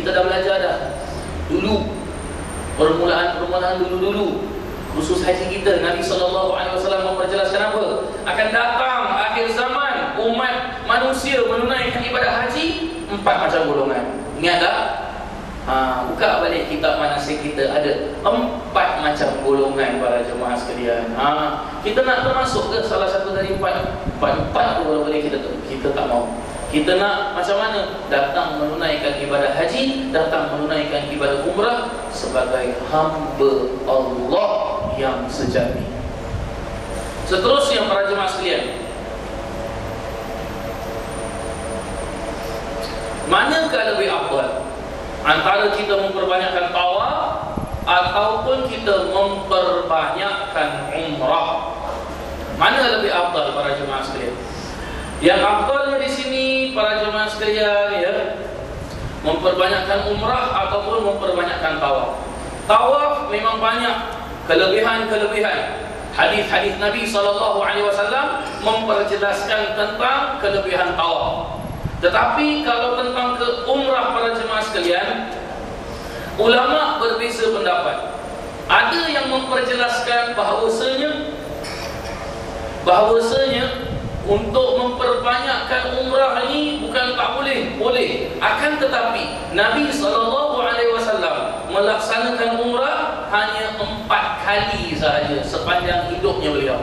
Kita dah belajar dah dulu, permulaan dulu khusus haji kita. Nabi SAW memperjelaskan apa? Akan datang akhir zaman, umat manusia menunaikan ibadah haji 4 macam golongan. Ingat tak? Buka balik kitab manasik kita, ada 4 macam golongan para jemaah sekalian. Kita nak termasuk ke salah satu dari 4 tu? Kalau boleh kita tak mau. Kita nak macam mana? Datang menunaikan ibadah haji, datang menunaikan ibadah umrah sebagai hamba Allah yang sejati. Seterusnya para jemaah sekalian, manakah lebih afdal antara kita memperbanyakkan tawaf ataupun kita memperbanyakkan umrah? Mana lebih afdal para jemaah sekalian? Yang afdalnya di sini para jemaah sekalian, ya, memperbanyakkan umrah ataupun memperbanyakkan tawaf. Tawaf memang banyak kelebihan-kelebihan. Hadis-hadis Nabi SAW memperjelaskan tentang kelebihan tawaf. Tetapi kalau tentang ke umrah para jemaah sekalian, ulama berbeza pendapat. Ada yang memperjelaskan bahawasanya untuk memperbanyakkan umrah ini bukan tak boleh, boleh. Akan tetapi Nabi SAW melaksanakan umrah hanya 4 kali sahaja sepanjang hidupnya beliau.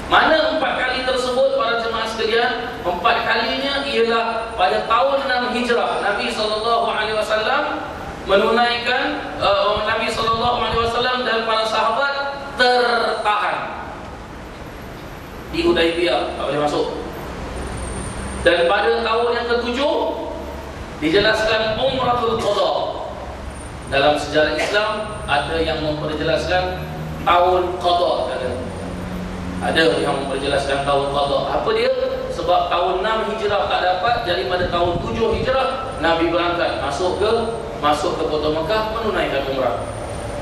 Mana 4 kali tersebut para jemaah sekalian? 4 kalinya ialah pada tahun 6 Hijrah. Nabi SAW menunaikan, Nabi SAW dan para sahabat tertahan di Hudaibiyah, tak boleh masuk. Dan pada tahun yang ke-7 dijelaskan Umratul Qadha. Dalam sejarah Islam ada yang memperjelaskan tahun Qadha, ada yang memperjelaskan tahun Qadha. Apa dia? Sebab tahun 6 Hijrah tak dapat, jadi pada tahun 7 Hijrah Nabi berangkat masuk ke kota Mekah menunaikan umrah.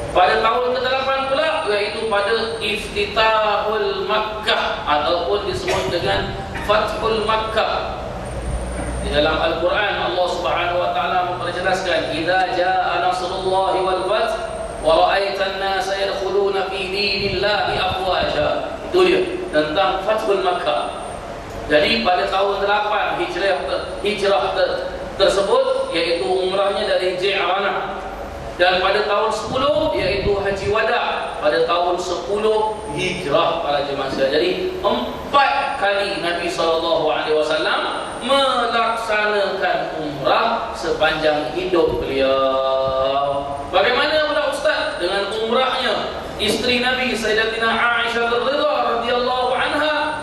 Pada tahun ke-8 pula, iaitu pada Iftitahul Makkah ataupun disebut dengan Fathul Makkah. Di dalam Al-Quran Allah Subhanahu wa taala memperjelaskan, "Idza jaa nasrullahi wal fath wa ra'aitan nasa yadkhuluna fi dinillahi afwaja." Itu dia tentang Fathul Makkah. Jadi pada tahun 8 hijrah tersebut, iaitu umrahnya dari Ji'ranah. Dan pada tahun 10 iaitu Haji Wada, pada tahun 10 Hijrah para jemaah sekalian. Jadi 4 kali Nabi SAW melaksanakan umrah sepanjang hidup beliau. Bagaimana pula Ustaz dengan umrahnya isteri Nabi Sayyidatina Aisyah radhiyallahu anha?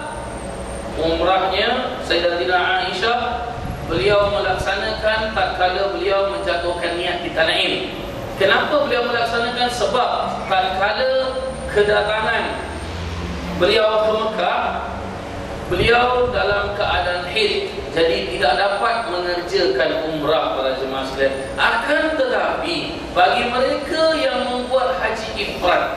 Umrahnya Sayyidatina Aisyah, beliau melaksanakan tatkala beliau menjatuhkan niat di Tanaim. Kenapa beliau melaksanakan? Sebab tatkala kedatangan beliau ke Mekah, beliau dalam keadaan haid, jadi tidak dapat mengerjakan umrah para jemaah sekalian. Akan tetapi bagi mereka yang membuat haji ifrad,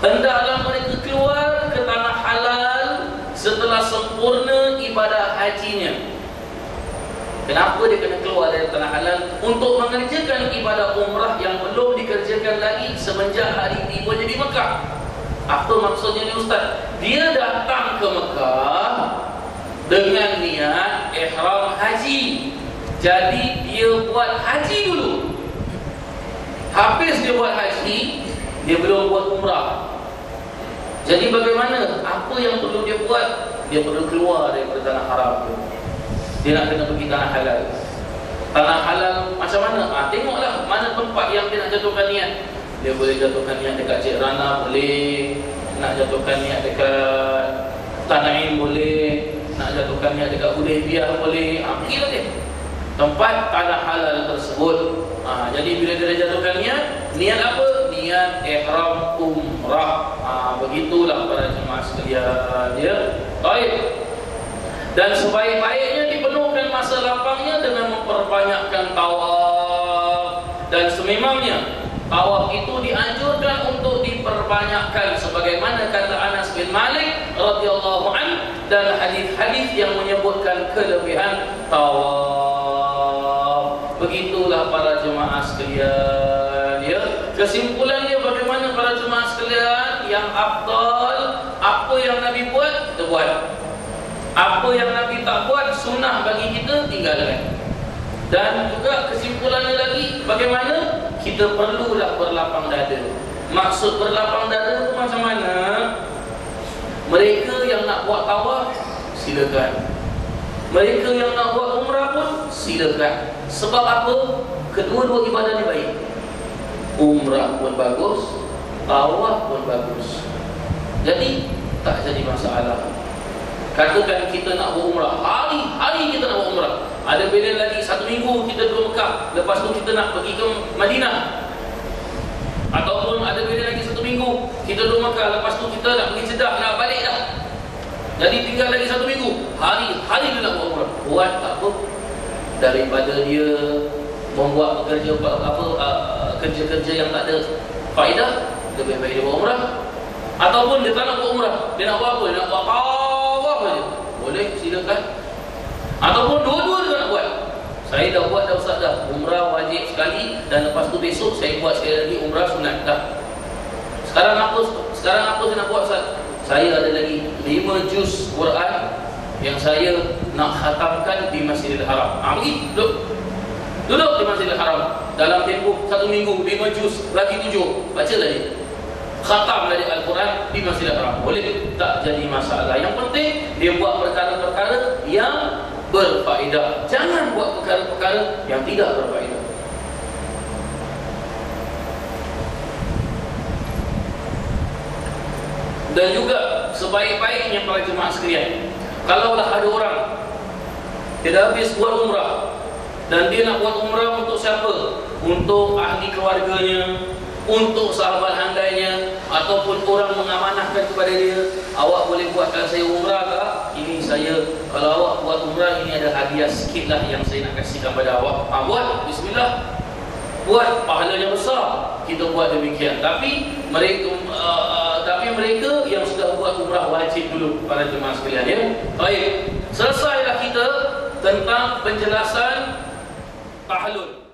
hendaklah mereka keluar ke tanah halal setelah sempurna ibadah hajinya. Kenapa dia kena keluar dari tanah halal? Untuk mengerjakan ibadah umrah yang belum dikerjakan lagi semenjak hari tibanya di Mekah. Apa maksudnya ni Ustaz? Dia datang ke Mekah dengan niat ihram haji. Jadi dia buat haji dulu. Habis dia buat haji, dia belum buat umrah. Jadi bagaimana? Apa yang perlu dia buat? Dia perlu keluar daripada tanah haram tu. Dia nak kena pergi tanah halal. Tanah halal macam mana? Tengoklah mana tempat yang dia nak jatuhkan niat. Dia boleh jatuhkan niat dekat Ji'ranah, boleh. Nak jatuhkan niat dekat Tanaim, boleh. Nak jatuhkan niat dekat Hudaibiyah, boleh. Pergilah dia tempat tanah halal tersebut. Jadi bila dia jatuhkan niat apa? Niat ihram umrah. Begitulah para jemaah sekalian, ya. Baik. Dan sebaik-baiknya dipenuhkan masa lapangnya dengan memperbanyakkan tawaf. Dan sememangnya tawaf itu dianjurkan untuk diperbanyakkan, sebagaimana kata Anas bin Malik radhiyallahu anhu dan hadis-hadis yang menyebutkan kelebihan tawaf. Begitulah para jemaah Kesimpulannya bagaimana para jemaah sekalian? Yang afdal, apa yang Nabi buat, kita buat. Apa yang Nabi tak buat, sunnah bagi kita, tinggalkan. Dan juga kesimpulannya lagi, bagaimana kita perlulah berlapang dada. Maksud berlapang dada itu macam mana? Mereka yang nak buat tawaf, silakan. Mereka yang nak buat umrah pun, silakan. Sebab apa? Kedua-dua ibadah ni baik. Umrah pun bagus, tawaf pun bagus. Jadi tak jadi masalah. Katakan kita nak buat umrah, hari-hari kita nak buat umrah. Ada bila lagi 1 minggu kita duduk Mekah, lepas tu kita nak pergi ke Madinah. Ataupun ada bila lagi 1 minggu kita duduk Mekah, lepas tu kita nak pergi Jeddah, nak balik dah. Jadi tinggal lagi 1 minggu, hari-hari dia nak buat umrah. Buat apa? Daripada dia membuat kerja-kerja yang tak ada faedah, lebih baik dia buat umrah. Ataupun dia tak nak buat umrah, dia nak buat apa? Dia nak buat tawaf saja. Boleh, silakan. Ataupun dua-dua dia nak buat. Saya dah buat dah Ustaz dah, umrah wajib sekali, dan lepas tu besok saya buat sekali lagi umrah sunat dah. Sekarang apa saya nak buat Ustaz? Saya ada lagi 5 juz Quran yang saya nak khatamkan di Masjidil Haram. Pergi duduk di Masjidil Haram dalam tempoh 1 minggu, 5 juz lagi 7. Baca lagi, khatam dari Al-Quran di Masjidil Haram. Boleh, tak jadi masalah. Yang penting dia buat perkara-perkara yang berfaedah. Jangan buat perkara-perkara yang tidak berfaedah. Dan juga sebaik-baiknya para jemaah sekalian, kalaulah ada orang dia dah habis buat umrah dan dia nak buat umrah untuk siapa? Untuk ahli keluarganya, untuk sahabat handainya, ataupun orang mengamanahkan kepada dia, awak boleh buatkan saya umrah tak? Ini saya, kalau awak buat umrah, ini ada hadiah sikit lah yang saya nak kasihkan pada awak. Buat, bismillah. Buat, pahalanya besar. Kita buat demikian. Tapi mereka yang sudah buat umrah wajib dulu, para jemaah sekalian, ya. Baik, selesailah kita tentang penjelasan tahlul.